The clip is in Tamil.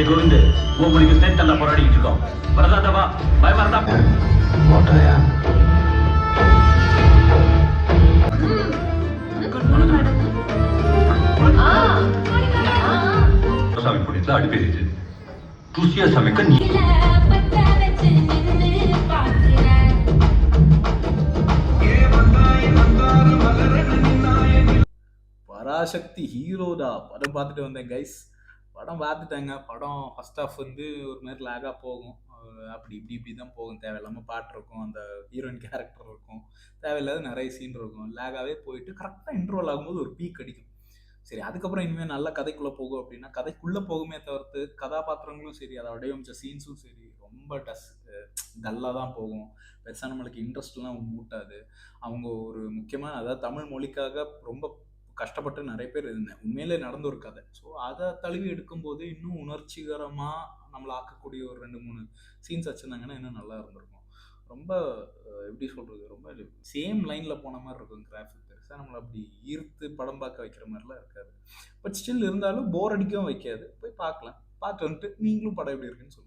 கோவிந்த் உன் முடிக்கு ஸ்டேட் நல்லா போராடிட்டு இருக்கோம். வரதாண்டவா பயமா இருந்தா போட்டாயா சாமி புண்ணியத்துல அடிப்பேறிச்சு ருசியா சமைக்க நீ பராசக்தி ஹீரோடா படம் பார்த்துட்டு வந்தேன் கைஸ். படம் பார்த்துட்டாங்க. படம் ஃபர்ஸ்ட் ஹாஃப் வந்து ஒரு மாதிரி லேகாக போகும். அப்படி இப்படி தான் போகும். தேவையில்லாமல் பாட்டு இருக்கும், அந்த ஹீரோயின் கேரக்டர் இருக்கும், தேவையில்லாத நிறைய சீன் இருக்கும். லேகாகவே போயிட்டு கரெக்டாக இன்ட்ரோல் ஆகும்போது ஒரு பீக் அடிக்கும். சரி, அதுக்கப்புறம் இனிமேல் நல்ல கதைக்குள்ளே போகும் அப்படின்னா கதைக்குள்ளே போகுமே தவிர்த்து கதாபாத்திரங்களும் சரி, அதை வடிவமைச்ச சீன்ஸும் சரி ரொம்ப டல்லாக தான் போகும். பெருசாக நம்மளுக்கு இன்ட்ரெஸ்ட்லாம் மூட்டாது. அவங்க ஒரு முக்கியமான, அதாவது தமிழ் மொழிக்காக ரொம்ப கஷ்டப்பட்டு நிறைய பேர் உண்மையிலே நடந்த ஒரு கதை. ஸோ அதை தழுவி எடுக்கும்போது இன்னும் உணர்ச்சிகரமாக நம்மளை ஆக்கக்கூடிய ஒரு 2-3 சீன்ஸ் வச்சுருந்தாங்கன்னா இன்னும் நல்லா இருந்திருக்கும். ரொம்ப எப்படி சொல்கிறது, ரொம்ப சேம் லைனில் போன மாதிரி இருக்கும். கிராஃபிக் பெருசாக நம்மளை அப்படி ஈர்த்து படம் பார்க்க வைக்கிற மாதிரிலாம் இருக்காது. பட் ஸ்டில் இருந்தாலும் போர் அடிக்கவும் வைக்காது. போய் பார்க்கலாம். பார்த்து வந்துட்டு நீங்களும் படம் எப்படி இருக்குன்னு சொல்லுங்கள்.